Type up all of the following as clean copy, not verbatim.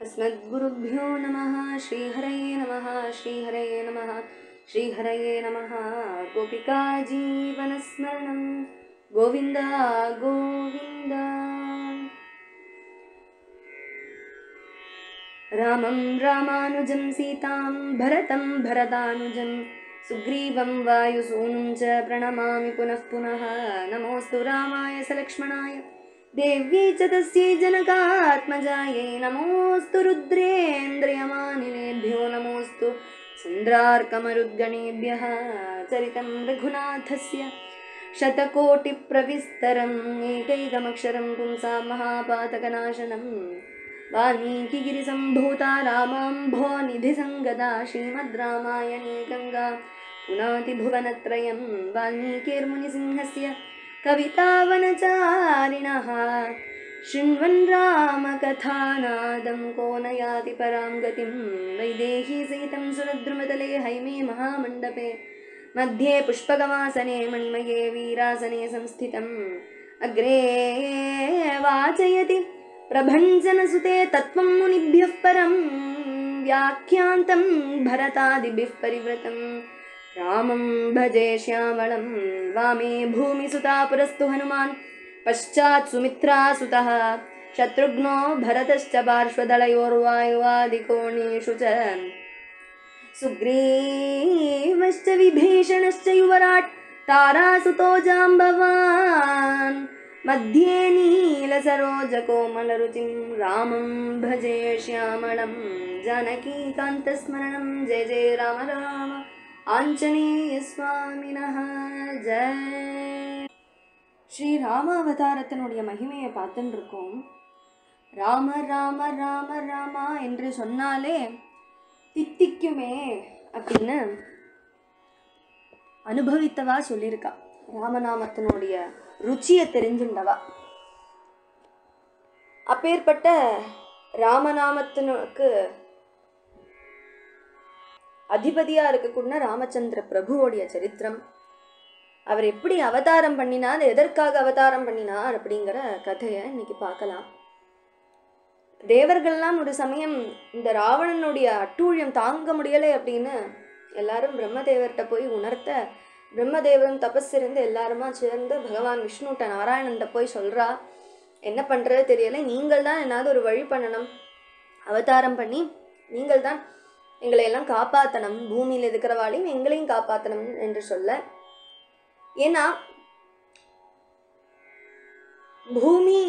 अस्मद्गुरुभ्यो नमः। श्रीहरये नमः। श्रीहरये नमः। श्रीहरये नमः। गोपिका जीवनस्मरणं गोविन्द गोविन्द। रामं रामानुजं सीतां भरतं भरतानुजं सुग्रीवं वायुसूनुं च प्रणमामि पुनः पुनः। नमोऽस्तु रामाय सलक्ष्मणाय देव्यै च तस्यै जनकात्मजायै। नमोऽस्तु रुद्रेन्द्रयमानिलेभ्यो नमोऽस्तु चन्द्रार्कमरुद्गणेभ्यः। चरितं रघुनाथस्य शतकोटिप्रविस्तरम् एकैकमक्षरं पुंसां महापातकनाशनं। वाल्मीकिगिरिसम्भूता रामाम्भोनिधिसङ्गदा श्रीमद् रामायणे गङ्गा पुनाति भुवनत्रयं। वाल्मीकिर्मुनिसिंहस्य कवितावनचारिणः शृण्वन् रामकथानादं को न याति परां गतिं। वैदेहीसहितं सुरद्रुमतले हैमे महामण्डपे मध्ये पुष्पगमासने मणिमये वीरासने संस्थितम्। अग्रे वाचयति प्रभञ्जनसुते तत्त्वं मुनिभ्यः परं व्याख्यान्तं भरतादिभिः परिवृतं। रामं भजे श्यामलं वामे भूमिसुता पुरस्तु हनुमान् पश्चात् सुमित्रासुतः शत्रुघ्नो भरतश्च पार्श्वदलयोर्वायुवादिकोणेषु च सुग्रीवश्च विभीषणश्च युवराट् तारासुतो जाम्बवान् मध्ये नीलसरोजकोमलरुचिं रामं भजे श्यामलं जानकीकान्तस्मरणं जय जय राम राम आञ्जनेय स्वामिनः जय. ஸ்ரீ ராம அவதாரத்தினுடைய மகிமையை பார்த்துட்டு இருக்கோம். ராம ராம ராம ராமா என்று சொன்னாலே தித்திக்குமே அப்படின்னு அனுபவித்தவா சொல்லியிருக்கா. ராமநாமத்தினுடைய ருச்சியை தெரிஞ்சுண்டவா. அப்பேற்பட்ட ராமநாமத்தினுக்கு அதிபதியா இருக்கக்கூடிய ராமச்சந்திர பிரபுவோடைய சரித்திரம், அவர் எப்படி அவதாரம் பண்ணினார், எதற்காக அவதாரம் பண்ணினார் அப்படிங்கிற கதையை இன்னைக்கு பார்க்கலாம். தேவர்கள்லாம் ஒரு சமயம் இந்த ராவணனுடைய அட்டூழியம் தாங்க முடியலை அப்படின்னு எல்லாரும் பிரம்மதேவர்கிட்ட போய் உணர்த்த, பிரம்மதேவன் தபஸ் இருந்து எல்லாருமா சேர்ந்து பகவான் விஷ்ணுட்ட நாராயணன்கிட்ட போய் சொல்றா, என்ன பண்றது தெரியலை, நீங்கள் தான் என்னாவது ஒரு வழி பண்ணணும், அவதாரம் பண்ணி நீங்கள் தான் எங்களை எல்லாம் காப்பாற்றணும், பூமியில் இருக்கிறவாளையும் எங்களையும் காப்பாற்றணும் என்று சொல்ல. ஏன்னா பூமி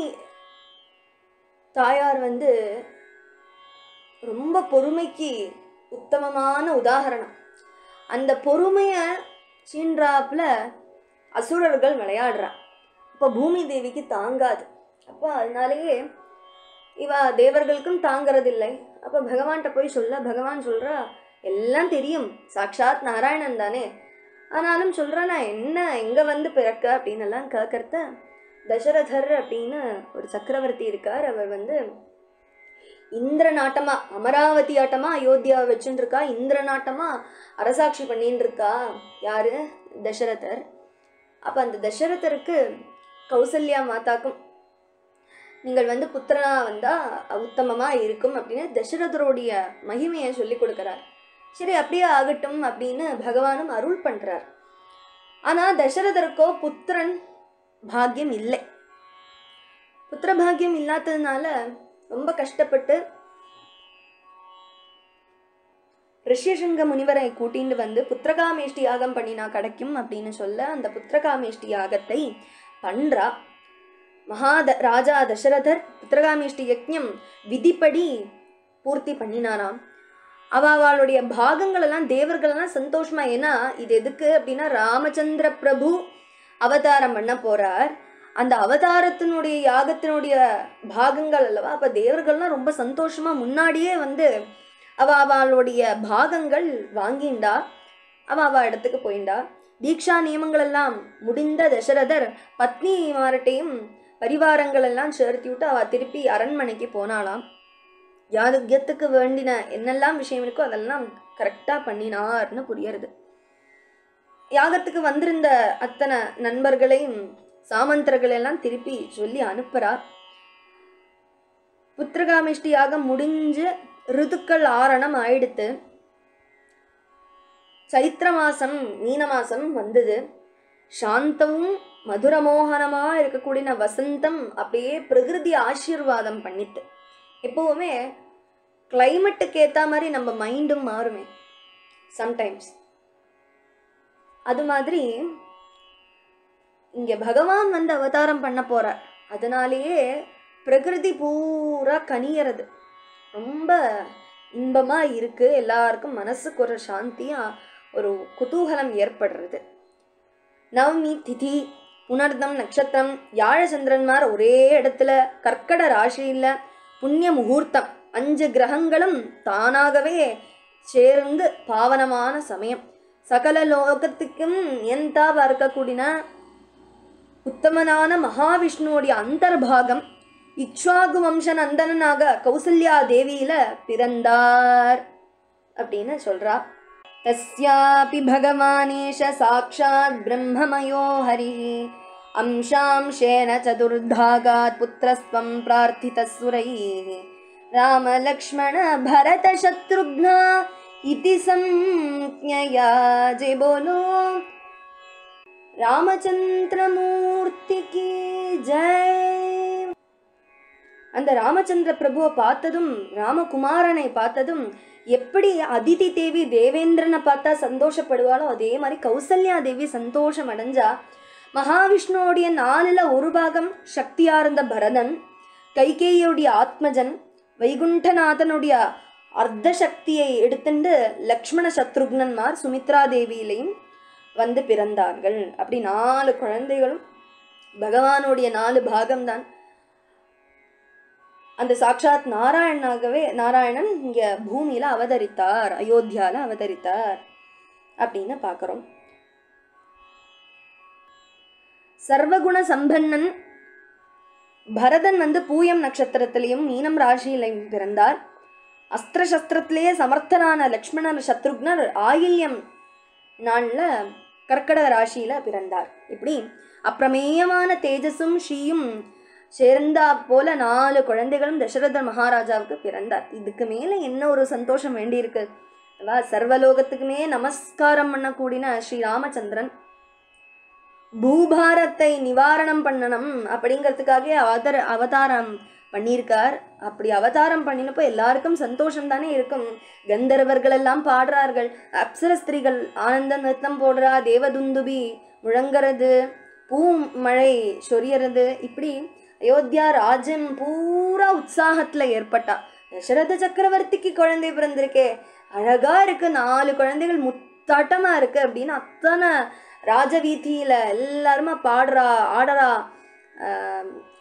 தாயார் ரொம்ப பொறுமைக்கு உத்தமமான உதாரணம். அந்த பொறுமையை சீன்றாப்புல அசுரர்கள் விளையாடுறா. அப்போ பூமி தேவிக்கு தாங்காது. அப்போ அதனாலேயே இவ தேவர்களுக்கும் தாங்கிறதில்லை. அப்போ பகவான்கிட்ட போய் சொல்ல, பகவான் சொல்றா, எல்லாம் தெரியும், சாட்சாத் நாராயணன் தானே, ஆனாலும் சொல்றா, நான் என்ன எங்க பிறக்க அப்படின்னு எல்லாம் கேட்கறத. தசரதர் அப்படின்னு ஒரு சக்கரவர்த்தி இருக்கார். அவர் இந்திர நாட்டமா அமராவதி ஆட்டமா அயோத்தியாவை வச்சுட்டு இருக்கா, இந்திர நாட்டமா அரசாட்சி பண்ணின்னு இருக்கா. யாரு? தசரதர். அப்ப அந்த தசரதருக்கு கௌசல்யா மாதாக்கும் நீங்கள் புத்திரனா வந்தா உத்தமமா இருக்கும் அப்படின்னு தசரதருடைய மகிமையை சொல்லி கொடுக்கிறார். சரி, அப்படியே ஆகட்டும் அப்படின்னு பகவானும் அருள் பண்றார். ஆனா தசரதருக்கோ புத்திரன் பாக்கியம் இல்லை. புத்திர பாக்கியம் இல்லாததுனால ரொம்ப கஷ்டப்பட்டு ரிஷ்யசிங்க முனிவரை கூட்டிட்டு புத்திரகாமேஷ்டி யாகம் பண்ணினா கிடைக்கும் அப்படின்னு சொல்ல அந்த புத்திரகாமேஷ்டி யாகத்தை பண்றா. ராஜா தசரதர் புத்திரகாமேஷ்டி யஜ்ஞம் விதிப்படி பூர்த்தி பண்ணினாராம். அவளுடைய பாகங்கள் எல்லாம் தேவர்கள் எல்லாம் சந்தோஷமா. ஏன்னா இது எதுக்கு அப்படின்னா ராமச்சந்திர பிரபு அவதாரம் பண்ண போறார். அந்த அவதாரத்தினுடைய யாகத்தினுடைய பாகங்கள் அல்லவா. அப்ப தேவர்கள்லாம் ரொம்ப சந்தோஷமா முன்னாடியே அவளுடைய பாகங்கள் வாங்கிண்டா. அவ இடத்துக்கு போயிண்டா. தீக்ஷா நியமங்கள் எல்லாம் முடிந்த தசரதர் பத்னிமார்ட்டையும் பரிவாரங்கள் எல்லாம் சேர்த்தி விட்டு அவ திருப்பி அரண்மனைக்கு போனாலாம். யாகத்துக்கு வேண்டின என்னெல்லாம் விஷயம் இருக்கோ அதெல்லாம் கரெக்டா பண்ணினார்னு புரியுறது. யாகத்துக்கு வந்திருந்த அத்தனை நண்பர்களையும் சாமந்தர்கள் எல்லாம் திருப்பி சொல்லி அனுப்புறா. புத்திரகாமிஷ்டியாக முடிஞ்சு ரிதுக்கள் ஆரணம் ஆயிடுத்து. சைத்திர மாசம் மீன மாசம் வந்தது. சாந்தமும் மதுரமோகனமா இருக்கக்கூடிய வசந்தம் அப்படியே பிரகிருதி ஆசீர்வாதம் பண்ணிட்டு. எப்பவுமே கிளைமேட்டுக்கு ஏற்ற மாதிரி நம்ம மைண்டும் மாறுமே சம்டைம்ஸ். அது மாதிரி இங்க பகவான் வந்து அவதாரம் பண்ண போறார். அதனாலேயே பிரகிருதி பூரா கனியறது ரொம்ப இன்பமா இருக்கு. எல்லாருக்கும் மனசுக்கு ஒரு சாந்தியா ஒரு குதூகலம் ஏற்படுறது. நவமி திதி, புனர்தம் நட்சத்திரம், வியாழச்சந்திரன்மார் ஒரே இடத்துல, கர்க்கட ராசியில, புண்ணிய முகூர்த்தம், 5 கிரகங்களும் தானாகவே சேர்ந்து பாவனமான சமயம். சகல லோகத்துக்கும் எந்தாவா இருக்கக்கூடிய உத்தமனான மகாவிஷ்ணுவோடைய அந்தர்பாகம் இக்ஷ்வாகு வம்ச நந்தனாக கௌசல்யா தேவியில பிறந்தார் அப்படின்னு சொல்றா. தஸ்யாபி பகவானேஷ சாக்ஷாத் பிரம்மமயோ ஹரி அம்சாம்சேன சதுர்தாகாத் புத்திரஸ்வம் பிரார்த்திதசுரைः ராம லக்ஷ்மண பரத சத்ருக்னா இதி சம்ஞயா. ஜெய் போலோ ராமச்சந்திரமூர்த்தி கி ஜெய். அந்த ராமச்சந்திர பிரபுவை பார்த்ததும், ராமகுமாரனை பார்த்ததும் எப்படி அதிதி தேவி தேவேந்திரனை பார்த்தா சந்தோஷப்படுவாளோ அதே மாதிரி கௌசல்யா தேவி சந்தோஷம் அடைஞ்சா. மகாவிஷ்ணுவோடைய 4ல் 1 பாகம் சக்தியா இருந்த பரதன், கைகேயியுடைய ஆத்மஜன், வைகுண்டநாதனுடைய அர்த்த சக்தியை எடுத்துட்டு லக்ஷ்மண சத்ருக்னன்மார் சுமித்ரா தேவியிலையும் வந்து பிறந்தார்கள். அப்படி 4 குழந்தைகளும் பகவானுடைய 4 பாகம்தான். அந்த சாட்சாத் நாராயணன் இங்க பூமியில அவதரித்தார், அயோத்தியால அவதரித்தார் அப்படின்னு பார்க்கிறோம். சர்வகுண சம்பன்னன் பரதன் வந்து பூயம் நட்சத்திரத்திலையும் மீனம் ராசியிலையும் பிறந்தார். அஸ்திர சஸ்திரத்திலேயே சமர்த்தனான லக்ஷ்மணர் சத்ருக்னர் ஆயில்யம் நாள்ல கர்க்கட ராசியில பிறந்தார். இப்படி அப்பிரமேயமான தேஜஸும் ஸ்ரீயும் சேர்ந்தா போல 4 குழந்தைகளும் தசரத மகாராஜாவுக்கு பிறந்தார். இதுக்கு மேல என்ன ஒரு சந்தோஷம் வேண்டியிருக்கு? சர்வலோகத்துக்குமே நமஸ்காரம் பண்ணக்கூடிய ஸ்ரீ ராமச்சந்திரன் பூபாரத்தை நிவாரணம் பண்ணணும் அப்படிங்கிறதுக்காக அவதாரம் பண்ணியிருக்கார். அப்படி அவதாரம் பண்ணினப்போ எல்லாருக்கும் சந்தோஷம் தானே இருக்கும். கந்தர்வர்கள் எல்லாம் பாடுறார்கள், அப்சர ஸ்திரீகள் ஆனந்த நிறுத்தம் போடுறா, தேவதுந்துபி முழங்கிறது, பூ மழை சொரியறது. இப்படி அயோத்தியா ராஜ்யம் பூரா உற்சாகத்துல ஏற்பட்டா. தசரத சக்கரவர்த்திக்கு குழந்தை பிறந்திருக்கே, அழகா இருக்கு, 4 குழந்தைகள் முத்தாட்டமா இருக்கு அப்படின்னு அத்தனை ராஜவீதியில எல்லாருமா பாடுறா, ஆடறா,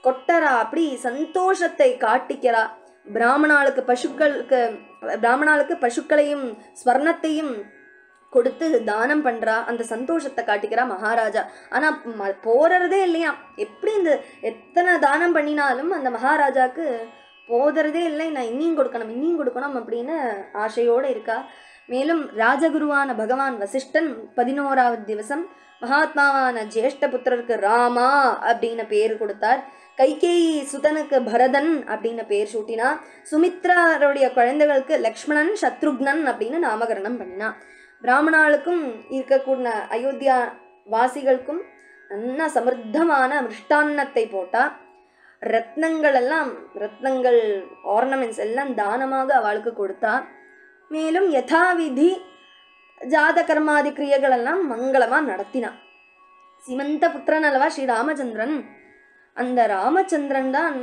கொட்டரா, அப்படி சந்தோஷத்தை காட்டிக்கிறா. பிராமணாளுக்கு பசுக்களையும் ஸ்வர்ணத்தையும் கொடுத்து தானம் பண்றா. அந்த சந்தோஷத்தை காட்டிக்கிறா மகாராஜா. ஆனா போறதே இல்லையா. எப்படி இந்த எத்தனை தானம் பண்ணினாலும் அந்த மகாராஜாக்கு போதறதே இல்லை. நான் இன்னியும் கொடுக்கணும் அப்படின்னு ஆசையோடு இருக்கா. மேலும் ராஜகுருவான பகவான் வசிஷ்டன் 11வது திவசம் மகாத்மாவான ஜேஷ்ட புத்திரருக்கு ராமா அப்படின்னு பேர் கொடுத்தார். கைகேயி சுதனுக்கு பரதன் அப்படின்னு பேர் சூட்டினா. சுமித்ராருடைய குழந்தைகளுக்கு லக்ஷ்மணன் சத்ருக்னன் அப்படின்னு நாமகரணம் பண்ணினா. பிராமணாளுக்கும் இருக்கக்கூடிய அயோத்தியா வாசிகளுக்கும் நல்ல சமிருத்தமான மிருஷ்டான்னத்தை போட்டா. ரத்னங்கள் ஆர்னமெண்ட்ஸ் எல்லாம் தானமாக அவளுக்கு கொடுத்தா. மேலும் யதாவிதி ஜாத கர்மாதி கிரியைகள் எல்லாம் மங்களமா நடத்தினா. சிமந்த புத்திரன் அல்லவா ஸ்ரீ ராமச்சந்திரன். அந்த ராமச்சந்திரன் தான்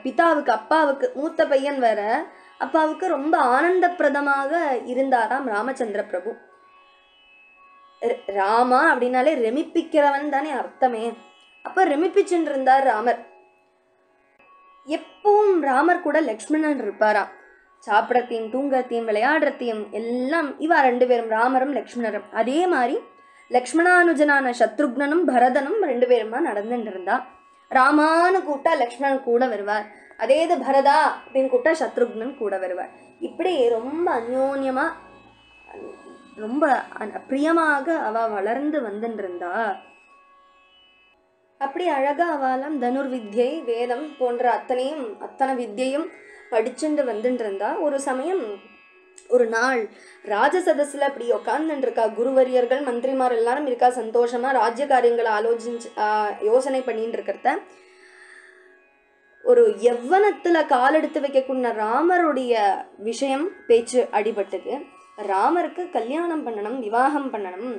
பிதாவுக்கு, அப்பாவுக்கு மூத்த பையன் வேற, அப்பாவுக்கு ரொம்ப ஆனந்தப்பிரதமாக இருந்தாராம் ராமச்சந்திர பிரபு. ராமா அப்படின்னாலே ரெமிப்பிக்கிறவன் தானே அர்த்தமே. அப்ப ரெமிப்பிச்சுட்டு இருந்தார் ராமர். எப்பவும் ராமர் கூட லக்ஷ்மணன் இருப்பாராம். சாப்பிடத்தையும் தூங்கத்தையும் விளையாடுறத்தையும் எல்லாம் இவா 2 பேரும், ராமரும் லக்ஷ்மணரும். அதே மாதிரி லக்ஷ்மணானுஜனான சத்ருக்னனும் பரதனும் 2 பேருமா நடந்துட்டு இருந்தா. ராமான்னு கூப்பிட்டா லக்ஷ்மணன் கூட வருவார். அதே இது பரதா அப்படின்னு கூப்பிட்டா சத்ருக்னன் கூட வருவார். இப்படி ரொம்ப அந்யோன்யமா ரொம்ப பிரியமாக அவ வளர்ந்து வந்துட்டு இருந்தா. அப்படி அழகா அவளாம் தனுர்வித்யை, வேதம் போன்ற அத்தனை வித்யையும் படிச்சுட்டு வந்துட்டு இருந்தா. ஒரு சமயம் ஒரு நாள் ராஜசதஸ்ல அப்படி உட்காந்துட்டு இருக்கா. குருவரியர்கள் மந்திரிமார் எல்லாரும் இருக்கா, சந்தோஷமா ராஜ்ய காரியங்களை யோசனை பண்ணிட்டு இருக்கிறத ஒரு யவ்வனத்துல காலெடுத்து வைக்கக்கூடிய ராமருடைய விஷயம் பேச்சு அடிபட்டுக்கு. ராமருக்கு கல்யாணம் பண்ணணும், விவாகம் பண்ணணும்,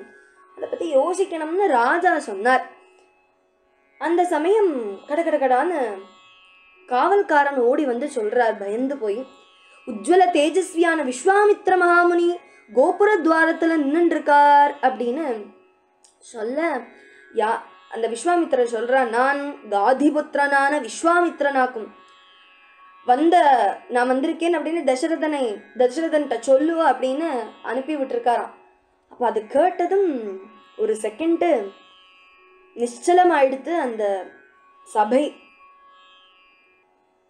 அதை பத்தி யோசிக்கணும்னு ராஜா சொன்னார். அந்த சமயம் கடகடகடான்னு காவல்காரன் ஓடி வந்து சொல்றார் பயந்து போய், உஜ்வல தேஜஸ்வியான விஸ்வாமித்ர மகாமுனி கோபுர துவாரத்துல நின்று இருக்கார் அப்படின்னு சொல்ல, அந்த விஸ்வாமித்திரர் சொல்றார், நான் காதிபுத்திரனான விஸ்வாமித்திரனாக்கும் நான் வந்திருக்கேன் அப்படின்னு தசரதன்கிட்ட சொல்லுவா அப்படின்னு அனுப்பி விட்டுருக்காராம். அப்போ அது கேட்டதும் ஒரு செகண்டு நிச்சலம் ஆயிடுத்து அந்த சபை.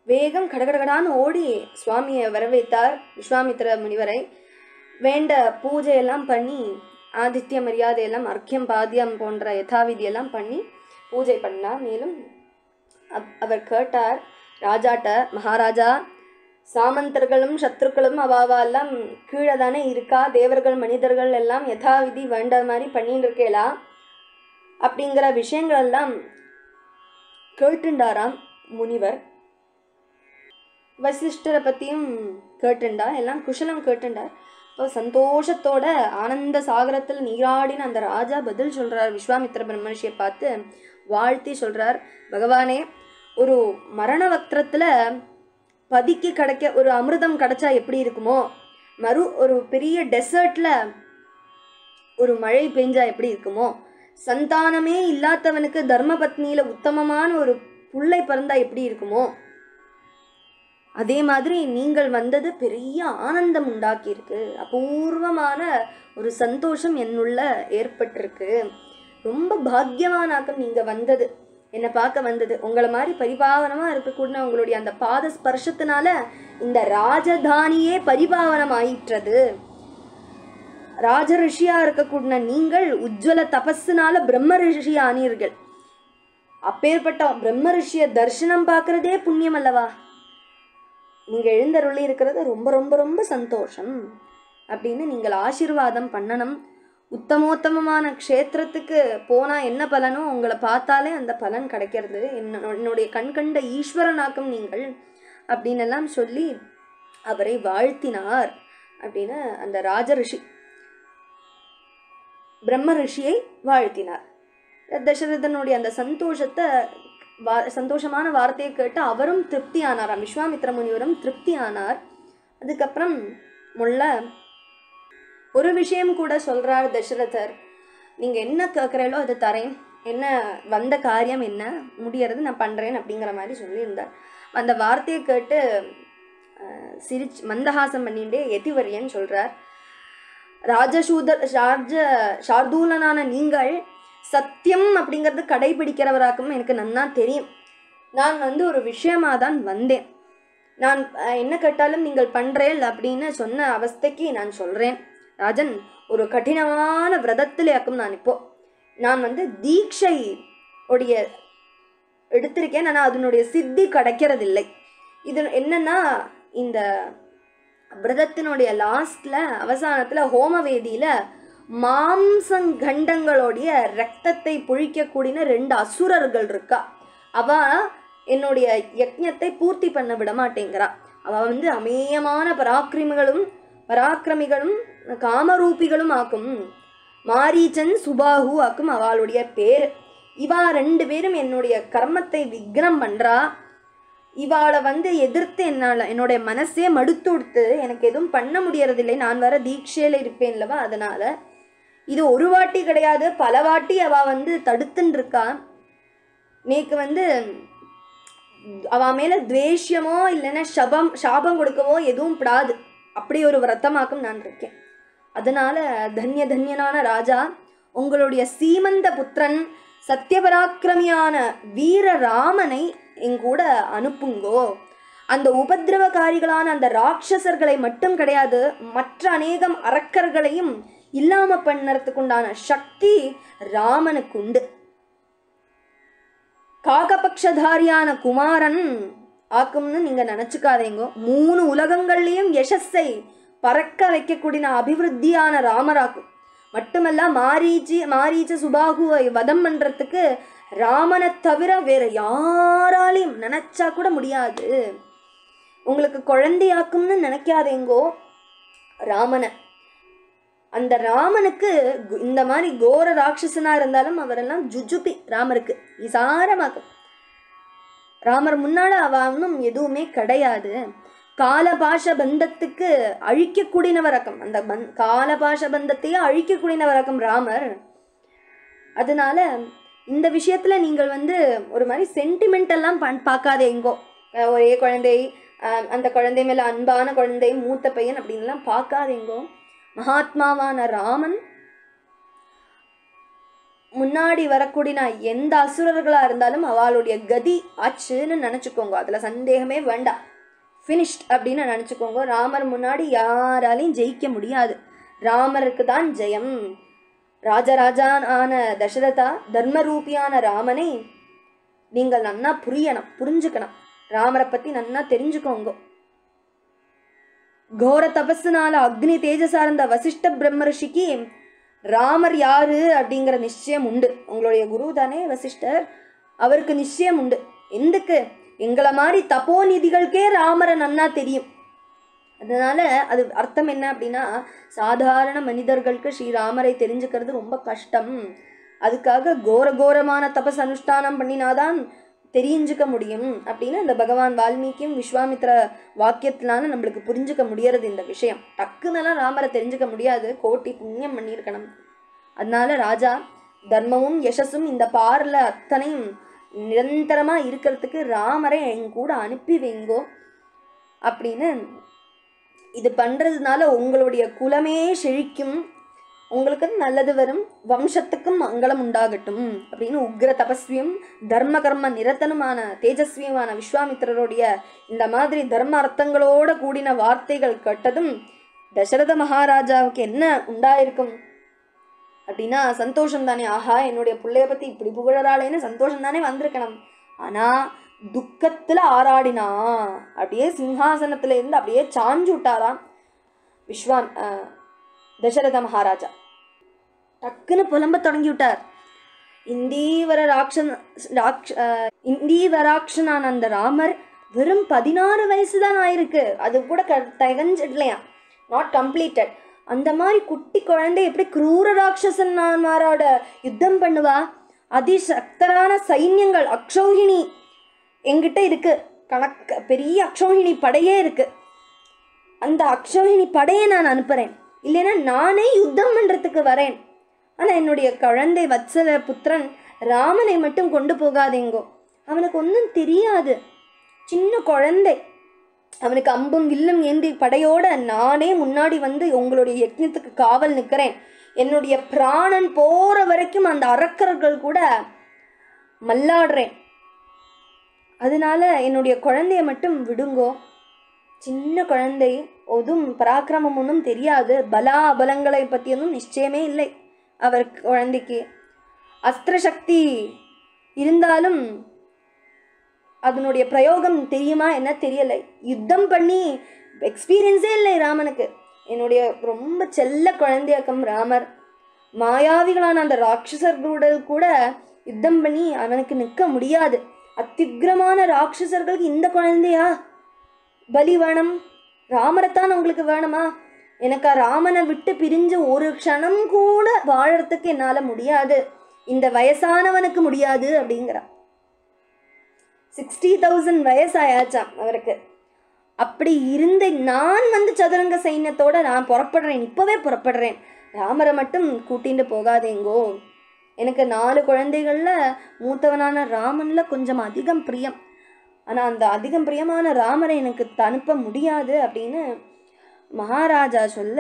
வேகம் கடகடகடான்னு ஓடி சுவாமியை வரவேற்றார் விஸ்வாமித்திர முனிவரை. வேண்ட பூஜையெல்லாம் பண்ணி ஆதித்ய மரியாதையெல்லாம் அர்க்கியம் பாத்தியம் போன்ற யதாவிதியெல்லாம் பண்ணி பூஜை பண்ணா. மேலும் அவர் கேட்டார் ராஜாட்ட, மகாராஜா, சாமந்தர்களும் சத்ருக்களும் அவாவெல்லாம் கீழே தானே இருக்கா, தேவர்கள் மனிதர்கள் எல்லாம் யதாவிதி வேண்ட மாதிரி பண்ணிட்டு இருக்கேளா அப்படிங்கிற விஷயங்கள் எல்லாம் கேட்டுண்டாராம் முனிவர். வசிஷ்டரை பற்றியும் கேட்டுண்டா, எல்லாம் குஷலம் கேட்டுண்டார். இப்போ சந்தோஷத்தோட ஆனந்த சாகரத்தில் நீராடின அந்த ராஜா பதில் சொல்கிறார். விஸ்வாமித்திர பிரம்மர்ஷியை பார்த்து வாழ்த்தி சொல்கிறார், பகவானே, ஒரு மரண வக்திரத்தில் பதிக்கு கிடைக்க ஒரு அமிர்தம் கிடைச்சா எப்படி இருக்குமோ, ஒரு பெரிய டெசர்ட்டில் ஒரு மழை பெஞ்சா எப்படி இருக்குமோ, சந்தானமே இல்லாதவனுக்கு தர்மபத்னியில் உத்தமமான ஒரு புள்ளை பிறந்தா எப்படி இருக்குமோ, அதே மாதிரி நீங்கள் வந்தது பெரிய ஆனந்தம் உண்டாக்கியிருக்கு, அபூர்வமான ஒரு சந்தோஷம் என்னுள்ள ஏற்பட்டிருக்கு. ரொம்ப பாக்கியமானாக்கம் நீங்கள் வந்தது, என்னை பார்க்க வந்தது. உங்களை மாதிரி பரிபாவனமாக இருக்கக்கூடிய உங்களுடைய அந்த பாத ஸ்பர்ஷத்தினால இந்த ராஜதானியே பரிபாவனம் ஆயிற்றது. ராஜ ரிஷியா இருக்கக்கூடிய நீங்கள் உஜ்வல தபஸுனால பிரம்ம ரிஷி ஆனீர்கள். அப்பேற்பட்ட பிரம்ம ரிஷிய தரிசனம் பார்க்கறதே புண்ணியம் அல்லவா? நீங்கள் எழுந்தருளி இருக்கிறது ரொம்ப ரொம்ப ரொம்ப சந்தோஷம் அப்படின்னு நீங்கள் ஆசீர்வாதம் பண்ணணும். உத்தமோத்தமமான க்ஷேத்திரத்துக்கு போனால் என்ன பலனோ உங்களை பார்த்தாலே அந்த பலன் கிடைக்கிறது. என்னுடைய கண்கண்ட ஈஸ்வரனாக்கும் நீங்கள் அப்படின்னு எல்லாம் சொல்லி அவரை வாழ்த்தினார். அப்படின்னு அந்த ராஜ ரிஷி பிரம்ம ரிஷியை வாழ்த்தினார். தசரதனுடைய அந்த சந்தோஷமான வார்த்தையை கேட்டு அவரும் திருப்தி ஆனாராம். விஸ்வாமித்திர முனிவரும் திருப்தி ஆனார். அதுக்கப்புறம் ஒரு விஷயம் கூட சொல்றார் தசரதர், நீங்க என்ன கேட்குறீங்களோ அதை தரேன், என்ன வந்த காரியம் என்ன முடியறது நான் பண்றேன் அப்படிங்கிற மாதிரி சொல்லியிருந்தார். அந்த வார்த்தையை கேட்டு மந்தஹாசம் பண்ணிட்டே யதிவரியன் சொல்றார், சார்தூலனான நீங்கள் சத்தியம் அப்படிங்கிறது கடைபிடிக்கிறவராக்கும் எனக்கு நன்னா தெரியும். நான் ஒரு விஷயமா தான் வந்தேன். நான் என்ன கேட்டாலும் நீங்கள் பண்றேன் அப்படின்னு சொன்ன அவஸ்தைக்கு நான் சொல்றேன். ராஜன், ஒரு கடினமான விரதத்திலேயாக்கும் நான் தீட்சை உடைய எடுத்திருக்கேன். ஆனால் அதனுடைய சித்தி கிடைக்கிறதில்லை. இது என்னன்னா, இந்த விரதத்தினுடைய லாஸ்ட்ல அவசானத்துல ஹோமவேதியில மாம்சங்கண்டங்களுடைய ரத்தத்தை பொழிக்கக்கூடிய 2 அசுரர்கள் இருக்கா. அவ என்னுடைய யஜ்ஞத்தை பூர்த்தி பண்ண விட மாட்டேங்கிறா. அவ அமேயமான பராக்கிரமிகளும் காமரூபிகளும் ஆக்கும். மாரீச்சன் சுபாகு ஆக்கும் அவளுடைய பேர். இவா 2 பேரும் என்னுடைய கர்மத்தை விக்னம் பண்றா. இவாளை எதிர்த்து என்னுடைய மனசே மடுத்து கொடுத்து எனக்கு எதுவும் பண்ண முடியறதில்லை. நான் வர தீட்சையில இருப்பேன்லவா, அதனால இது ஒரு வாட்டி கிடையாது, பல வாட்டி அவ தடுத்துன்னு இருக்கா. நேக்கு அவ மேல துவேஷமோ இல்லைன்னா சாபம் கொடுக்கவோ எதுவும் படாது. அப்படி ஒரு விரதமாக்கும் நான் இருக்கேன். அதனால தன்யனான ராஜா, உங்களுடைய சீமந்த புத்திரன் சத்தியபராக்கிரமியான வீர ராமனை எங்கூட அனுப்புங்கோ. அந்த உபதிரவகாரிகளான அந்த ராட்சசர்களை மட்டும் கிடையாது, மற்ற அநேகம் அரக்கர்களையும் இல்லாம பண்ணறதுக்கு உண்டான சக்தி ராமனுக்கு உண்டு. காகபக்ஷதாரியான குமாரன் ஆக்கும்னு நீங்க நினைச்சுக்காதீங்கோ. 3 உலகங்கள்லயும் யசஸை பறக்க வைக்கக்கூடிய அபிவிருத்தியான ராமராக்கும். மட்டுமல்ல மாரீச்ச சுபாகுவை வதம் பண்றதுக்கு ராமனை தவிர வேற யாராலையும் நினைச்சா கூட முடியாது. உங்களுக்கு குழந்தையாக்கும்னு நினைக்காதேங்கோ ராமனை. அந்த ராமனுக்கு இந்த மாதிரி கோர ராட்சசனா இருந்தாலும் அவரெல்லாம் ஜுஜுபி ராமருக்கு விசாரமாக்கும். ராமர் முன்னால அவனும் எதுவுமே கிடையாது. காலபாஷ பந்தத்துக்கு அழிக்கக்கூடியவரக்கம். அந்த காலபாஷ பந்தத்தையே அழிக்கக்கூடியவரக்கம் ராமர். அதனால இந்த விஷயத்துல நீங்கள் ஒரு மாதிரி சென்டிமெண்டெல்லாம் பார்க்காதேங்கோ. ஒரே குழந்தை, அந்த குழந்தை மேல அன்பான குழந்தை, மூத்த பையன் அப்படின்லாம் பார்க்காதேங்கோ. மகாத்மாவான ராமன் முன்னாடி வரக்கூடிய எந்த அசுரர்களா இருந்தாலும் அவளுடைய கதி ஆச்சுன்னு நினைச்சுக்கோங்க. அதுல சந்தேகமே வேண்டாம். ஃபினிஷ்ட் அப்படின்னு நினைச்சுக்கோங்க. ராமர் முன்னாடி யாராலையும் ஜெயிக்க முடியாது. ராமருக்கு தான் ஜெயம். ராஜராஜான தசரதா தர்மரூபியான ராமனை நீங்கள் நன்னா புரிஞ்சுக்கணும். ராமரை பத்தி நன்னா தெரிஞ்சுக்கோங்க. கோர தபஸ்னால அக்னி தேஜஸா இருந்த வசிஷ்ட பிரம்மரிஷிக்கு ராமர் யாரு அப்படிங்கிற நிச்சயம் உண்டு. உங்களுடைய குரு தானே வசிஷ்டர், அவருக்கு நிச்சயம் உண்டு. எந்துக்கு? எங்களை மாதிரி தபோநிதிகளுக்கே ராமரை நன்னா தெரியும். அதனால அது அர்த்தம் என்ன அப்படின்னா, சாதாரண மனிதர்களுக்கு ஸ்ரீராமரை தெரிஞ்சுக்கிறது ரொம்ப கஷ்டம். அதுக்காக கோரமான தபஸ் அனுஷ்டானம் பண்ணினாதான் தெரிஞ்சுக்க முடியும் அப்படின்னு இந்த பகவான் வால்மீகியும் விஸ்வாமித்ர வாக்கியத்தினால நம்மளுக்கு புரிஞ்சுக்க முடியறது இந்த விஷயம். டக்குன்னெல்லாம் ராமரை தெரிஞ்சுக்க முடியாது, கோட்டி புண்ணியம் பண்ணியிருக்கணும். அதனால ராஜா தர்மமும் யசஸும் இந்த பார்ல அத்தனையும் நிரந்தரமா இருக்கிறதுக்கு ராமரை என் கூட அனுப்பி வைங்கோ அப்படின்னு. இது பண்றதுனால உங்களுடைய குலமே செழிக்கும், உங்களுக்கு நல்லது வரும், வம்சத்துக்கும் மங்களம் உண்டாகட்டும் அப்படின்னு உக்ர தபஸ்வியும் தர்ம கர்ம நிரத்தனுமான தேஜஸ்வியுமான விஸ்வாமித்திரருடைய இந்த மாதிரி தர்ம அர்த்தங்களோட கூடின வார்த்தைகள் கேட்டதும் தசரத மகாராஜாவுக்கு என்ன உண்டாயிருக்கும் அப்படின்னா சந்தோஷம் தானே. ஆஹா, என்னுடைய பிள்ளைய பத்தி இப்படி புகழறாளேன்னு சந்தோஷம் தானே வந்திருக்கணும். ஆனா துக்கத்துல ஆராடினா அப்படியே சிம்ஹாசனத்துல இருந்து அப்படியே சாஞ்சு விட்டாராம் தசரத மகாராஜா. டக்குன்னு புலம்ப தொடங்கி விட்டார். இந்தீவராட்சனான அந்த ராமர் வெறும் 16 வயசு தான் ஆயிருக்கு. அது கூட தகஞ்சிடலையா, நாட் கம்ப்ளீட்டட். அந்த மாதிரி குட்டி குழந்தை எப்படி குரூர ராட்சசன்மாரோட யுத்தம் பண்ணுவா? அதிசக்தரான சைன்யங்கள் அக்ஷௌஹிணி என்கிட்ட இருக்கு, பெரிய அக்ஷௌஹிணி படையே இருக்கு. அந்த அக்ஷௌஹிணி படையை நான் அனுப்புறேன், இல்லைன்னா நானே யுத்தம் பண்றதுக்கு வரேன். ஆனா என்னுடைய குழந்தை வத்சல புத்திரன் ராமனை மட்டும் கொண்டு போகாதேங்கோ. அவனுக்கு ஒன்றும் தெரியாது, சின்ன குழந்தை. அவனுக்கு அம்பும் வில்லும் ஏந்தி படையோட நானே முன்னாடி உங்களுடைய யக்ஞத்துக்கு காவல் நிற்கிறேன். என்னுடைய பிராணன் போற வரைக்கும் அந்த அரக்கர்கள் கூட மல்லாடுறேன். அதனால என்னுடைய குழந்தைய மட்டும் விடுங்கோ. சின்ன குழந்தை, ஒதும் பராக்கிரமம் ஒன்றும் தெரியாது, பலா அபலங்களை பற்றியொன்றும் நிச்சயமே இல்லை அவர் குழந்தைக்கு. அஸ்திர சக்தி இருந்தாலும் அதனுடைய பிரயோகம் தெரியுமா என்ன தெரியலை. யுத்தம் பண்ணி எக்ஸ்பீரியன்ஸே இல்லை ராமனுக்கு. என்னுடைய ரொம்ப செல்ல குழந்தையாக்கம் ராமர். மாயாவிகளான அந்த ராட்சசர்களுடன் கூட யுத்தம் பண்ணி அவனுக்கு நிற்க முடியாது. அத்தியுக்கிரமான ராட்சசர்களுக்கு இந்த குழந்தையா பலி வேணும்? ராமரைத்தான் உங்களுக்கு வேணுமா? எனக்கு ராமனை விட்டு பிரிஞ்சு ஒரு க்ஷணம் கூட வாழறதுக்கு என்னால முடியாது, இந்த வயசானவனுக்கு முடியாது அப்படிங்கிறா. 60,000 வயசாயாச்சாம் அவருக்கு. அப்படி இருந்த நான் சதுரங்க சைன்யத்தோட நான் புறப்படுறேன், இப்பவே புறப்படுறேன், ராமரை மட்டும் கூட்டிட்டு போகாதேங்கோ. எனக்கு 4 குழந்தைகள்ல மூத்தவனான ராமன்ல கொஞ்சம் அதிகம் பிரியம், ஆனா அந்த அதிகம் பிரியமான ராமரை எனக்கு அனுப்ப முடியாது அப்படின்னு மகாராஜா சொல்ல,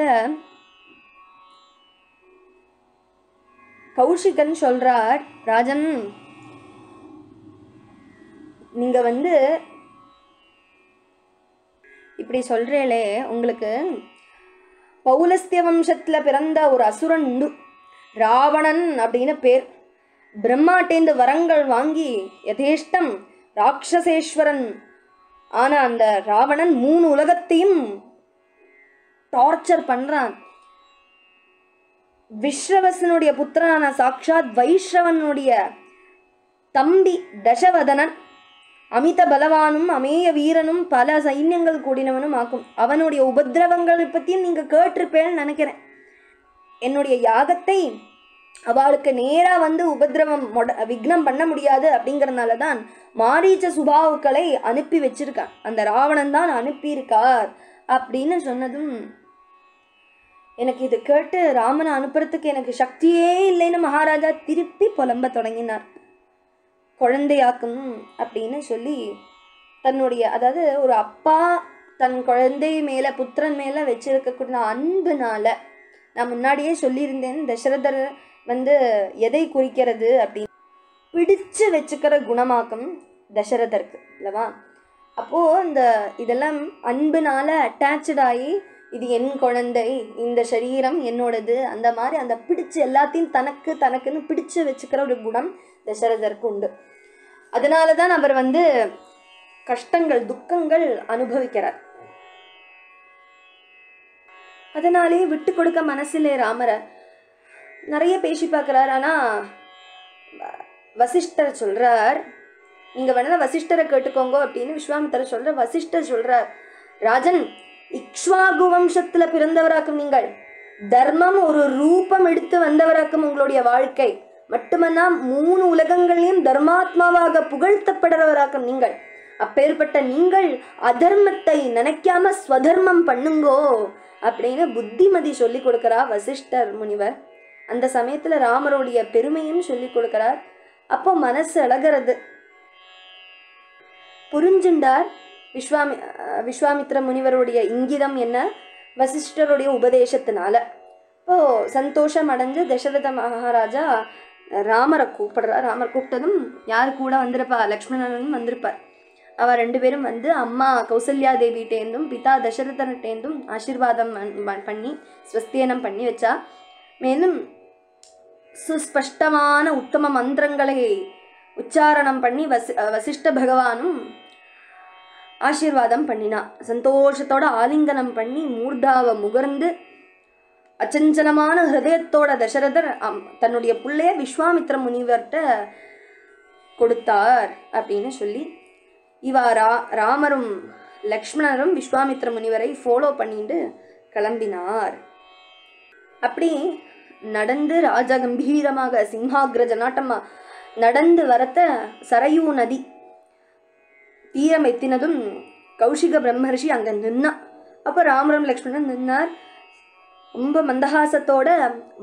கௌஷிகன் சொல்றார், ராஜன் நீங்க இப்படி சொல்றேளே, உங்களுக்கு பௌலஸ்திய வம்சத்துல பிறந்த ஒரு அசுரன் உண்டு, ராவணன் அப்படின்னு பேர். பிரம்மாட்டேந்து வரங்கள் வாங்கி யதேஷ்டம் ராட்சசேஸ்வரன் ஆனா அந்த ராவணன் 3 உலகத்தையும் டார்ச்சர் பண்றான். விஸ்ரவசனுடைய புத்திரனான சாக்ஷாத் வைஷ்ரவனுடைய தம்பி தசவதனன் அமித பலவானும் அமேய வீரனும் பல சைன்யங்கள் கூடினவனும் ஆக்கும். அவனுடைய உபதிரவங்களை பற்றியும் நீங்கள் கேட்டிருப்பேன்னு நினைக்கிறேன். என்னுடைய யாகத்தை அவளுக்கு நேராக வந்து உபதிரவம் விக்னம் பண்ண முடியாது அப்படிங்கிறதுனால தான் மாரீச்ச சுபாவுக்களை அனுப்பி வச்சிருக்கான். அந்த ராவணன் தான் அனுப்பியிருக்கார் அப்படின்னு சொன்னதும் எனக்கு இது கேட்டு ராமனை அனுப்புறதுக்கு எனக்கு சக்தியே இல்லைன்னு மகாராஜா திருப்பி புலம்ப தொடங்கினார். குழந்தையாக்கும் அப்படின்னு சொல்லி தன்னுடைய, அதாவது ஒரு அப்பா தன் குழந்தை மேலே புத்திரன் மேலே வச்சிருக்கக்கூடிய அன்புனால, நான் முன்னாடியே சொல்லியிருந்தேன் தசரதர் வந்து எதை குறிக்கிறது அப்படின்னு, பிடிச்சு வச்சுக்கிற குணமாக்கும் தசரதருக்கு இல்லவா. அப்போது இந்த இதெல்லாம் அன்புனால அட்டாச்சாகி இது என் குழந்தை, இந்த சரீரம் என்னோடது, அந்த மாதிரி அந்த பிடிச்சு எல்லாத்தையும் தனக்குன்னு பிடிச்சு வச்சுக்கிற ஒரு குணம் தசரதருக்கு உண்டு. அதனால தான் அவர் வந்து கஷ்டங்கள் துக்கங்கள் அனுபவிக்கிறார். அதனாலே விட்டு கொடுக்க மனசிலே ராமரை நிறைய பேசி பார்க்குறார். ஆனால் வசிஷ்டர் சொல்கிறார், நீங்கள் வேணா வசிஷ்டரை கேட்டுக்கோங்க அப்படின்னு விஸ்வாமித்திரர் சொல்கிற. வசிஷ்டர் சொல்கிறார், ராஜன், இக்ஷ்வாகு வம்சத்தில் பிறந்தவராக்கும் நீங்கள், தர்மம் ஒரு ரூபம் எடுத்து வந்தவராக்கும் உங்களுடைய வாழ்க்கை, மட்டுமன்னா 3 உலகங்களையும் தர்மாத்மாவாக புகழ்த்தப்படுறவராக்கும் நீங்கள். அப்பேற்பட்ட நீங்கள் அதர்மத்தை நினைக்காம ஸ்வதர்மம் பண்ணுங்கோ அப்படின்னு புத்திமதி சொல்லி கொடுக்குறா வசிஷ்டர் முனிவர். அந்த சமயத்தில் ராமருடைய பெருமையும் சொல்லி கொடுக்குறார். அப்போ மனசு அழகிறது. புரிஞ்சுண்டார் விஸ்வாமித்ர முனிவருடைய இங்கிதம் என்ன, வசிஷ்டருடைய உபதேசத்தினால. இப்போ சந்தோஷம் அடைஞ்சு தசரத மகாராஜா ராமரை கூப்பிடுறார். ராமர் கூப்பிட்டதும் யார் கூட வந்திருப்பா, லக்ஷ்மணனும் வந்திருப்பார். அவள் 2 பேரும் வந்து அம்மா கௌசல்யா தேவிட்டேந்தும் பிதா தசரதன்ட்டேந்தும் ஆசீர்வாதம் பண்ணி ஸ்வஸ்தியனம் பண்ணி வச்சா. மேலும் சுஸ்பஷ்டமான உத்தம மந்திரங்களை உச்சாரணம் பண்ணி வசிஷ்ட பகவானும் ஆசீர்வாதம் பண்ணினா. சந்தோஷத்தோட ஆலிங்கனம் பண்ணி மூர்தாவை முகர்ந்து அச்சஞ்சலமான ஹிருதயத்தோட தசரதர் தன்னுடைய பிள்ளைய விஸ்வாமித்ர முனிவர்கிட்ட கொடுத்தார் அப்படின்னு சொல்லி ராமரும் லக்ஷ்மணரும் விஸ்வாமித்ர முனிவரை ஃபாலோ பண்ணிட்டு கிளம்பினார். அப்படி நடந்து ராஜா கம்பீரமாக சிம்ஹாகிரஜ நாட்டமா நடந்து வரத்த சரையூ நதி தீரம் எத்தினதும் கௌஷிக பிரம்மர்ஷி அங்கே நின்னா. அப்போ ராமரும் லக்ஷ்மணன் நின்னார். ரொம்ப மந்தஹாசத்தோட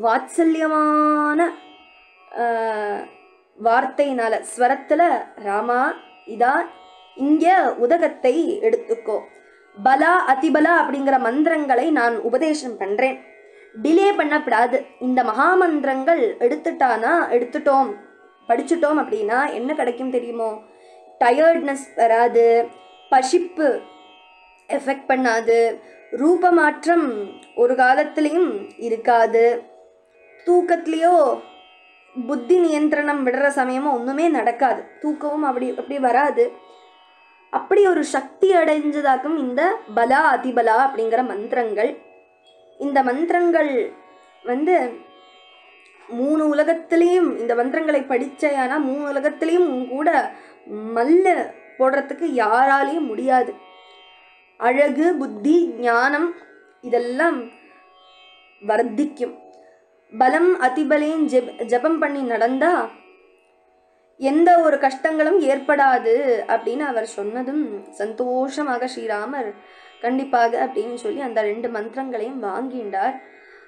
வாத்சல்யமான வார்த்தையினால ஸ்வரத்தில், ராமா இதா இங்கே உதகத்தை எடுத்துக்கோ, பலா அதிபலா அப்படிங்கிற மந்திரங்களை நான் உபதேசம் பண்ணுறேன், டிலே பண்ணப்படாது. இந்த மகாமந்திரங்கள் எடுத்துட்டோம் படிச்சுட்டோம் அப்படின்னா என்ன கிடைக்கும் தெரியுமோ, டயர்ட்னஸ் வராது, பசிப்பு எஃபெக்ட் பண்ணாது, ரூபமாற்றம் ஒரு காலத்துலேயும் இருக்காது, தூக்கத்துலேயோ புத்தி நியந்திரணம் விடுற சமயமும் ஒன்றுமே நடக்காது, தூக்கமும் அப்படி வராது. அப்படி ஒரு சக்தி அடைஞ்சதாக்கும் இந்த பலா அதிபலா அப்படிங்கிற மந்திரங்கள். இந்த மந்திரங்கள் வந்து 3 உலகத்திலையும் இந்த மந்திரங்களை படிச்சேனா 3 உலகத்திலையும் கூட மல்ல போடுறதுக்கு யாராலையும் முடியாது. அழகு, புத்தி, ஞானம் இதெல்லாம் வர்த்திக்கும். பலம் அதிபலையும் ஜபம் பண்ணி நடந்தா எந்த ஒரு கஷ்டங்களும் ஏற்படாது அப்படின்னு அவர் சொன்னதும் சந்தோஷமாக ஸ்ரீராமர் கண்டிப்பாக அப்படின்னு சொல்லி அந்த 2 மந்திரங்களையும் வாங்கிண்டார்.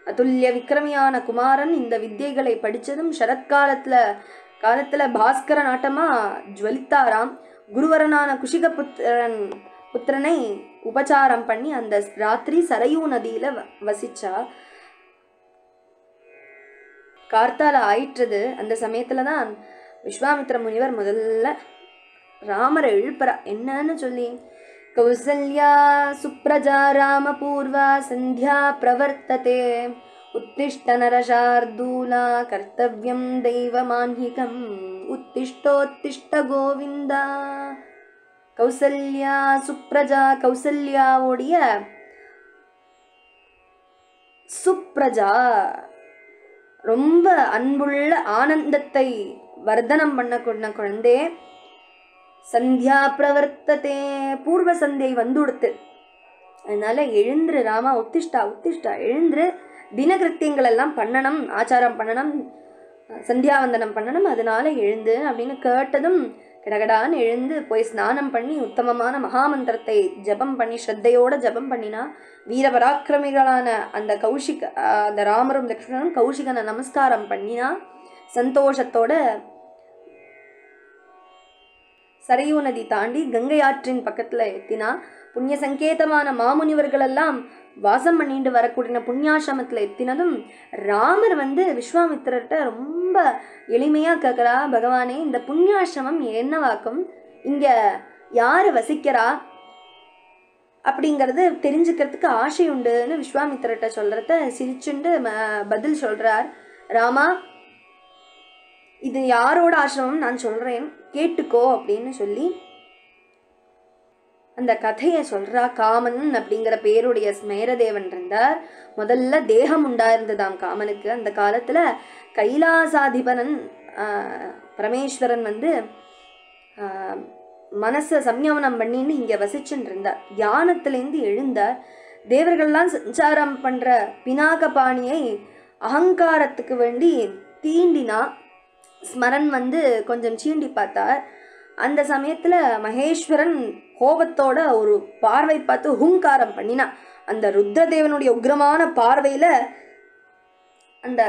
அதுல்ய விக்ரமியான குமாரன் இந்த வித்தியைகளை படித்ததும் சரத்காலத்தில் பாஸ்கர நாட்டமாக ஜுவலித்தாராம். குருவரனான குஷிக புத்திரனை உபச்சாரம் பண்ணி அந்த ராத்திரி சரையூ நதியில் வசிச்சா. கார்த்தால ஆயிற்றுது. அந்த சமயத்தில் தான் விஸ்வாமித்ர முனிவர் முதல்ல ராமரை எழுப்புறா. என்னன்னு சொல்லி, கௌசல்யா சுப்ரஜா ராம பூர்வா சந்தியா பிரவர்த்ததே உத்திஷ்ட நரசார்தூலா கர்த்தவ்யம் தெய்வமான்ஹிகம் உத்திஷ்டோத்திஷ்ட கோவிந்தா கௌசல்யா சுப்ரஜா, கௌசல்யாவுடைய சுப்ரஜா, ரொம்ப அன்புள்ள ஆனந்தத்தை வர்தனம் பண்ண குழந்தை. சந்தியா பிரவர்த்ததே, பூர்வ சந்தியை வந்துடுத்து. அதனால எழுந்துரு ராமா, உத்திஷ்டா உத்திஷ்டா, எழுந்துரு, தினகிருத்தியங்கள் எல்லாம் பண்ணணும், ஆச்சாரம் பண்ணணும், சந்தியாவந்தனம் பண்ணணும், அதனால எழுந்து அப்படின்னு கேட்டதும் கடகடான்னு எழுந்து போய் ஸ்நானம் பண்ணி உத்தமமான மகாமந்திரத்தை ஜபம் பண்ணி ஸ்ரத்தையோட ஜபம் பண்ணினா வீரபராக்கிரமிகளான அந்த அந்த ராமரும் லக்ஷ்மணனும் கௌஷிகனை நமஸ்காரம் பண்ணினா சந்தோஷத்தோட சரையூ நதி தாண்டி கங்கை ஆற்றின் பக்கத்துல எத்தினா. புண்ணிய சங்கேதமான மாமுனிவர்கள் எல்லாம் வாசம் பண்ணிட்டு வரக்கூடிய புண்ணியாசிரமத்துல எத்தினதும் ராமர் விஸ்வாமித்திரர்கிட்ட ரொம்ப எளிமையா கேட்கிறா, பகவானே இந்த புண்ணியாசிரமம் என்னவாக்கும், இங்க யாரு வசிக்கிறா அப்படிங்கறது தெரிஞ்சுக்கிறதுக்கு ஆசை உண்டுன்னு விஸ்வாமித்திரர்கிட்ட சொல்றத சிரிச்சுண்டு பதில் சொல்றார். ராமா, இது யாரோட ஆசிரமம் நான் சொல்றேன் கேட்டுக்கோ அப்படின்னு சொல்லி அந்த கதையை சொல்றா. காமன் அப்படிங்கிற பேருடைய ஸ்மேரதேவன் இருந்தார். முதல்ல தேகம் உண்டாயிருந்ததாம் காமனுக்கு. அந்த காலத்துல கைலாசாதிபனன் பரமேஸ்வரன் மனசை சம்யமனம் பண்ணின்னு இங்க வசிச்சுட்டு இருந்தார். தியானத்திலேருந்து எழுந்தார். தேவர்கள்லாம் சஞ்சாரம் பண்ற பினாகபாணியை அகங்காரத்துக்கு வேண்டி தீண்டினா. ஸ்மரன் கொஞ்சம் சீண்டி பார்த்தார். அந்த சமயத்துல மகேஸ்வரன் கோபத்தோட ஒரு பார்வை பார்த்து ஹுங்காரம் பண்ணினா. அந்த ருத்ரதேவனுடைய உக்ரமான பார்வையில அந்த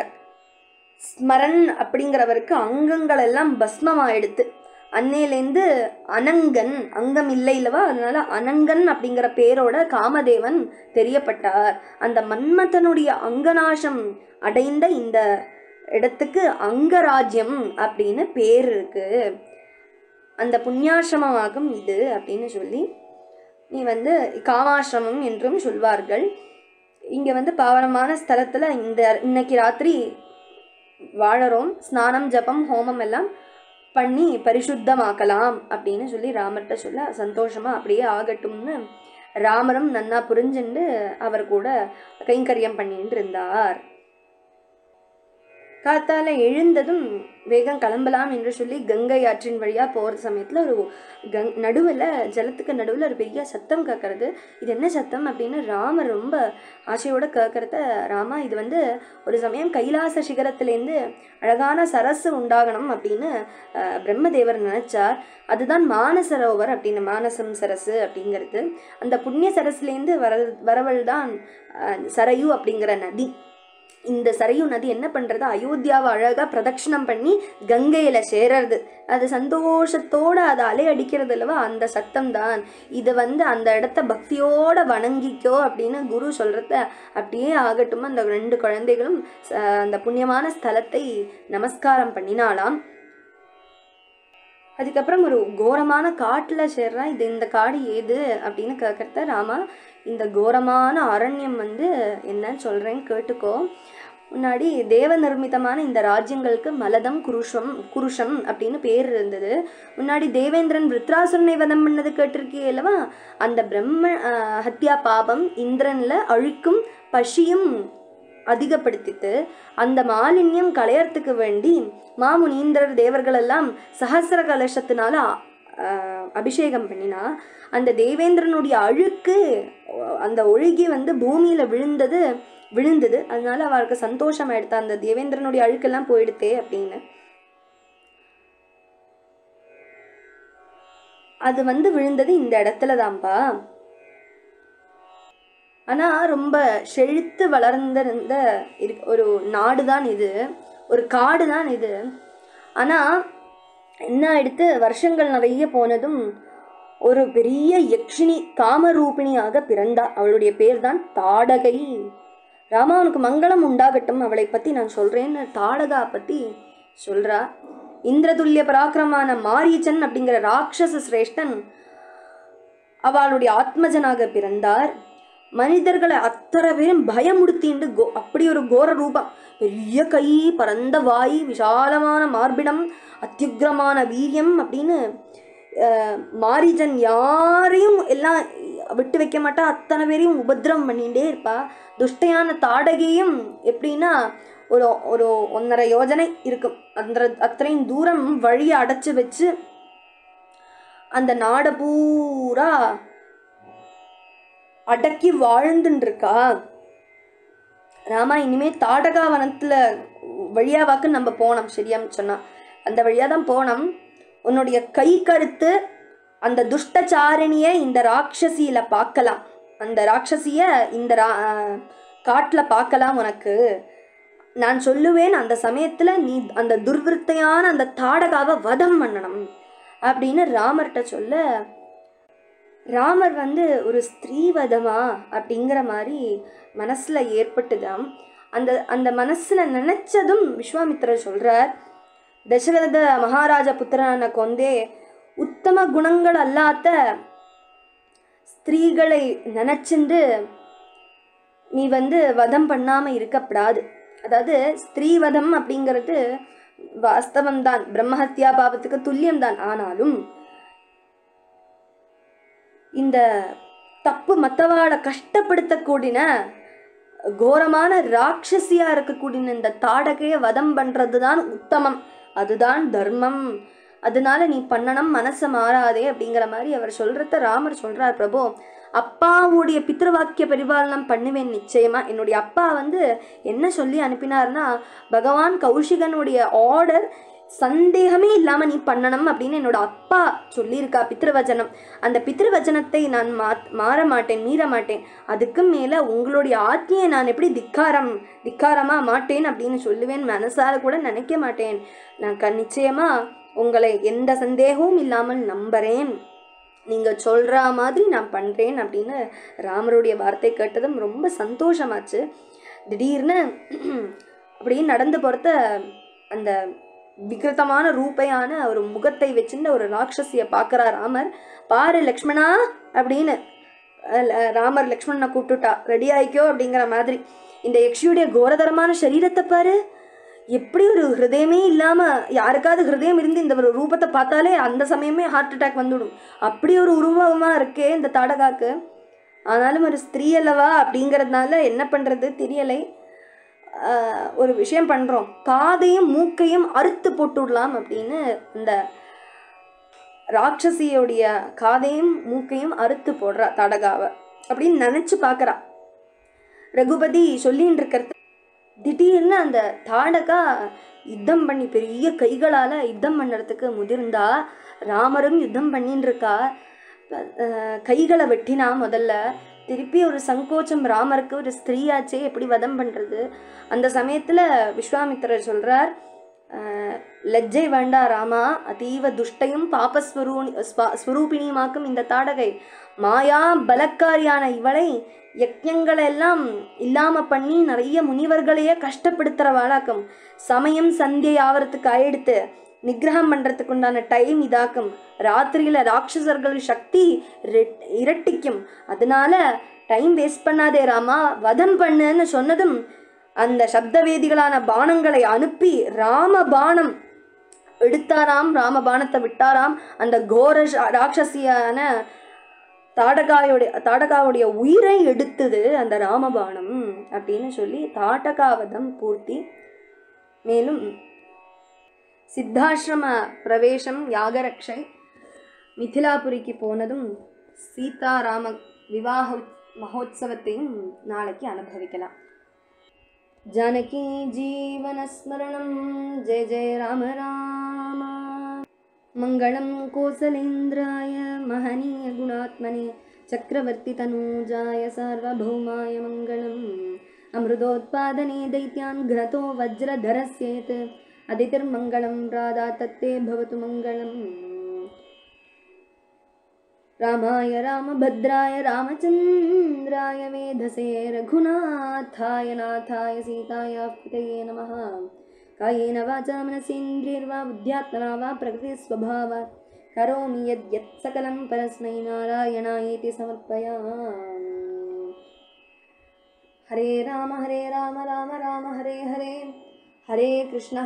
ஸ்மரன் அப்படிங்கிறவருக்கு அங்கங்கள் எல்லாம் பஸ்மமாயிடுத்து. அன்னையிலேருந்து அனங்கன், அங்கம் இல்லை இல்லவா, அதனால அனங்கன் அப்படிங்கிற பேரோட காமதேவன் தெரியப்பட்டார். அந்த மன்மதனுடைய அங்கநாசம் அடைந்த இந்த இடத்துக்கு அங்கராஜ்யம் அப்படின்னு பேர் இருக்கு. அந்த புண்ணியாசிரமமாகும் இது அப்படின்னு சொல்லி நீ காமாசிரமம் என்றும் சொல்வார்கள். இங்க பாவனமான ஸ்தலத்துல இன்னைக்கு ராத்திரி வாழறோம். ஸ்நானம் ஜபம் ஹோமம் எல்லாம் பண்ணி பரிசுத்தமாக்கலாம் அப்படின்னு சொல்லி ராமர்கிட்ட சொல்ல சந்தோஷமா அப்படியே ஆகட்டும்னு ராமரும் நன்னா புரிஞ்சுண்டு அவர் கூட கைங்கரியம் பண்ணிட்டு இருந்தார். காத்தால எழுந்ததும் வேகம் கிளம்பலாம் என்று சொல்லி கங்கை ஆற்றின் வழியா போற சமயத்துல ஒரு நடுவில் ஜலத்துக்கு நடுவில் ஒரு பெரிய சத்தம் கேட்கறது. இது என்ன சத்தம் அப்படின்னு ராமர் ரொம்ப ஆசையோட கேட்கறத, ராமா இது ஒரு சமயம் கைலாச சிகரத்திலேருந்து அழகான சரசு உண்டாகணும் அப்படின்னு பிரம்மதேவர் நினைச்சார். அதுதான் மானசரோவர் அப்படின்னு, மானசம் சரசு அப்படிங்கிறது. அந்த புண்ணிய சரஸ்லேருந்து வரவள் தான் சரையூ அப்படிங்கிற நதி. இந்த சரையூ நதி என்ன பண்றது, அயோத்தியாவை அழகா பிரதட்சிணம் பண்ணி கங்கையில சேரறது. அது சந்தோஷத்தோட அது அலை அடிக்கிறது அல்லவா, அந்த சத்தம் தான் இது. அந்த இடத்த பக்தியோட வணங்கிக்கோ அப்படின்னு குரு சொல்றத அப்படியே ஆகட்டும். அந்த 2 குழந்தைகளும் அந்த புண்ணியமான ஸ்தலத்தை நமஸ்காரம் பண்ணினாலாம். அதுக்கப்புறம் ஒரு கோரமான காட்டுல சேர்றா. இந்த காடு ஏது அப்படின்னு கேட்கறத, ராமா இந்த கோரமான அரண்யம் என்னன்னு சொல்றேன் கேட்டுக்கோ. முன்னாடி தேவ நிர்மிதமான இந்த ராஜ்யங்களுக்கு மலதம் குருஷம் அப்படின்னு பேர் இருந்தது. முன்னாடி தேவேந்திரன் விருத்ராசுரனை வதம் பண்ணது கேட்டிருக்கே அல்லவா, அந்த பிரம்ம ஹத்யா பாபம் இந்திரன்ல அழிக்கும் பசியும் அதிகப்படுத்திட்டு அந்த மாலின்யம் களையறதுக்கு வேண்டி மாமுனீந்திரர் தேவர்கள் எல்லாம் சஹசிர கலசத்தினால அபிஷேகம் பண்ணினா. அந்த தேவேந்திரனுடைய அழுக்கு அந்த ஒழுகி பூமியில விழுந்தது. அதனால அவளுக்கு சந்தோஷம் ஆயிடுத்தா, அந்த தேவேந்திரனுடைய அழுக்கெல்லாம் போயிடுத்தே அப்படின்னு. அது விழுந்தது இந்த இடத்துல தான்ப்பா. ஆனா ரொம்ப செழித்து வளர்ந்திருந்த ஒரு நாடுதான் இது, ஒரு காடு தான் இது. ஆனா என்ன ஆயிடுத்து, வருஷங்கள் நிறைய போனதும் ஒரு பெரிய யக்ஷினி காமரூபிணியாக பிறந்தா. அவளுடைய பேர் தான் தாடகை. ராமா அவனுக்கு மங்களம் உண்டாகட்டும், அவளை பத்தி நான் சொல்றேன்னு தாடகா பத்தி சொல்றா. இந்திரதுல்ய பராக்கிரமான மாரீச்சன் அப்படிங்கிற ராட்சச சிரேஷ்டன் அவளுடைய ஆத்மஜனாக பிறந்தார். மனிதர்களை அத்தனை பேரும் பயமுடுத்திண்டு அப்படி ஒரு கோர ரூபம், பெரிய கை, பரந்த வாய், விசாலமான மார்பிடம், அத்தியுக்ரமான வீரியம் அப்படின்னு மாரீஜன் யாரையும் எல்லாம் விட்டு வைக்க மாட்டா, அத்தனை பேரையும் உபத்திரம் பண்ணிகிட்டே இருப்பா. துஷ்டையான தாடகையும் எப்படின்னா ஒரு ஒரு 1.5 யோஜனை இருக்கும், அத்தனையும் தூரம் வழியை அடைச்சி வச்சு அந்த நாடை பூரா அடக்கி வாழ்ந்துருக்கா. ராமா, இனிமே தாடகா வனத்துல வழியாவாக்கு நம்ம போனோம், சரியான்னு சொன்னா அந்த வழியா தான் போனோம். உன்னுடைய கை கருத்து அந்த துஷ்டச்சாரணிய இந்த ராட்சசியில பார்க்கலாம், அந்த ராட்சசிய இந்த காட்டுல பார்க்கலாம். உனக்கு நான் சொல்லுவேன், அந்த சமயத்துல நீ அந்த துர்விருத்தையான அந்த தாடகாவை வதம் பண்ணணும் அப்படின்னு ராமர்கிட்ட சொல்ல, ராமர் ஒரு ஸ்திரீவதமா அப்படிங்கிற மாதிரி மனசுல ஏற்பட்டுதான். அந்த அந்த மனசுல நினைச்சதும் விஸ்வாமித்திரர் சொல்றார், தசரத மகாராஜா புத்திரனை கொண்டே உத்தம குணங்கள் அல்லாத ஸ்திரீகளை நினைச்சுண்டு நீ வதம் பண்ணாம இருக்கப்படாது. அதாவது ஸ்திரீவதம் அப்படிங்கிறது வாஸ்தவம்தான், பிரம்மஹத்யா பாவத்துக்கு துல்லியம்தான். ஆனாலும் இந்த தப்பு மற்றவாளை கஷ்டப்படுத்தக்கூடிய கோரமான ராட்சசியா இருக்கக்கூடிய இந்த தாடகைய வதம் பண்றது தான் உத்தமம், அதுதான் தர்மம், அதனால நீ பண்ணணும், மனசை மாறாதே அப்படிங்கிற மாதிரி அவர் சொல்றத ராமர் சொல்றார். பிரபு, அப்பாவுடைய பித்ருவாக்கிய பரிபாலனம் பண்ணுவேன் நிச்சயமா. என்னுடைய அப்பா என்ன சொல்லி அனுப்பினார்னா, பகவான் கௌஷிகனுடைய ஆர்டர் சந்தேகமே இல்லாம நீ பண்ணணும் அப்படின்னு என்னோட அப்பா சொல்லியிருக்கா, பித்ருவச்சனம். அந்த பித்ருவச்சனத்தை நான் மாற மாட்டேன், மீற மாட்டேன். அதுக்கு மேல உங்களுடைய ஆத்மியை நான் எப்படி திக்காரமா மாட்டேன் அப்படின்னு சொல்லுவேன், மனசால கூட நினைக்க மாட்டேன். நான் நிச்சயமா உங்களை எந்த சந்தேகமும் இல்லாமல் நம்புறேன், நீங்க சொல்ற மாதிரி நான் பண்றேன் அப்படின்னு ராமருடைய வார்த்தை கேட்டதும் ரொம்ப சந்தோஷமாச்சு. திடீர்னு அப்படியே நடந்து போறத அந்த விகிருத்தமான ரூபையான ஒரு முகத்தை வச்சுட்டு ஒரு ராட்சசிய பார்க்கறா ராமர். பாரு லக்ஷ்மணா அப்படின்னு ராமர் லக்ஷ்மணனை கூப்பிட்டுட்டா, ரெடி ஆயிக்கோ அப்படிங்கிற மாதிரி. இந்த யக்ஷியுடைய கோரதரமான சரீரத்தை பாரு, எப்படி ஒரு ஹிருதயமே இல்லாம, யாருக்காவது ஹிருதயம் இருந்து இந்த ஒரு ரூபத்தை பார்த்தாலே அந்த சமயமே ஹார்ட் அட்டாக் வந்துடும், அப்படி ஒரு உருவமா இருக்கே இந்த தாடகாக்கு. ஆனாலும் ஒரு ஸ்திரீ அல்லவா அப்படிங்கிறதுனால என்ன பண்றது தெரியலை. ஒரு விஷயம் பண்றோம், காதையும் மூக்கையும் அறுத்து போட்டுடலாம் அப்படின்னு அந்த ராட்சசியோடைய காதையும் மூக்கையும் அறுத்து போடுறா தாடகாவை அப்படின்னு நினைச்சு பார்க்கறா. ரகுபதி சொல்லின்னு இருக்கிறது, திடீர்னு அந்த தாடகா யுத்தம் பண்ணி பெரிய கைகளால யுத்தம் பண்ணுறதுக்கு முதிர்ந்தா. ராமரும் யுத்தம் பண்ணின்னு இருக்கா, கைகளை வெட்டினா. முதல்ல திருப்பி ஒரு சங்கோச்சம் ராமருக்கு, ஒரு ஸ்திரீயாச்சே எப்படி வதம் பண்றது. அந்த சமயத்துல விஸ்வாமித்திரர் சொல்றார், லஜ்ஜை வேண்டா ராமா, அதீவ துஷ்டையும் பாபஸ்வரூபிணியுமாக்கும் இந்த தாடகை, மாயா பலக்காரியான இவளை யக்ஞங்களை எல்லாம் இல்லாம பண்ணி நிறைய முனிவர்களையே கஷ்டப்படுத்துறவாளாக்கும். சமயம் சந்தியை ஆவறதுக்கு ஆயிடுத்து, நிகிரகம் பண்றதுக்கு உண்டான டைம் இதாக்கும். ராத்திரியில ராட்சசர்கள் சக்தி இரட்டிக்கும், அதனால டைம் வேஸ்ட் பண்ணாதே ராமா, வதம் பண்ணுன்னு சொன்னதும் அந்த சப்தவேதிகளான பானங்களை அனுப்பி ராம பானம் எடுத்தாராம், ராம பானத்தை விட்டாராம். அந்த கோர ராட்சசியான தாடகாவுடைய உயிரை எடுத்தது அந்த ராமபானம் அப்படின்னு சொல்லி தாடகாவதம் பூர்த்தி. மேலும் சித்தாசிரம பிரவேசம், யாகரக்ஷை, மிதிலாபுரிக்கு போனதும் சீதாராம விவாக மகோத்சவத்தையும் நாளைக்கு அனுபவிக்கலாம். ஜானகி ஜீவன ஸ்மரணம், ஜெய ஜெய ராம ராம. மங்களம் கோசலேந்திராய மஹனீய குணாத்மனே, சக்கரவர்த்தி தனூஜாய சார்வபௌமாய மங்களம். அமிர்தோத்பாதனே தைத்யான் கிரதோ வஜ்ரதரஸ்யேத், அதிதிர்மங்களம் ராதா தத்தே பவது மங்களம். रामाय रामभद्राय रामचन्द्राय वेधसे, रघुनाथाय नाथाय सीतायाः पतये नमः. कायेन वाचा मनसेन्द्रियैर्वा बुद्ध्यात्मना वा प्रकृतिस्वभावात् करोमि यद्यत् सकलं परस्मै नारायणायेति समर्पयामि. हरे राम राम राम हरे हरे, हरे कृष्ण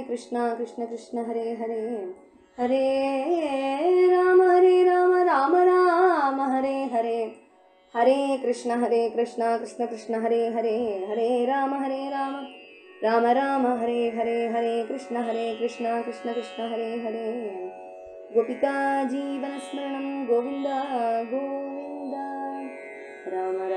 कृष्ण कृष्ण हरे हरे, हरे राम राम राम हरे हरे, हरे कृष्ण कृष्ण कृष्ण हरे हरे, हरे राम राम राम हरे हरे, हरे कृष्ण कृष्ण कृष्ण हरे हरे। गोपिका जीवनस्मरणं गोविन्द गोविन्द। राम राम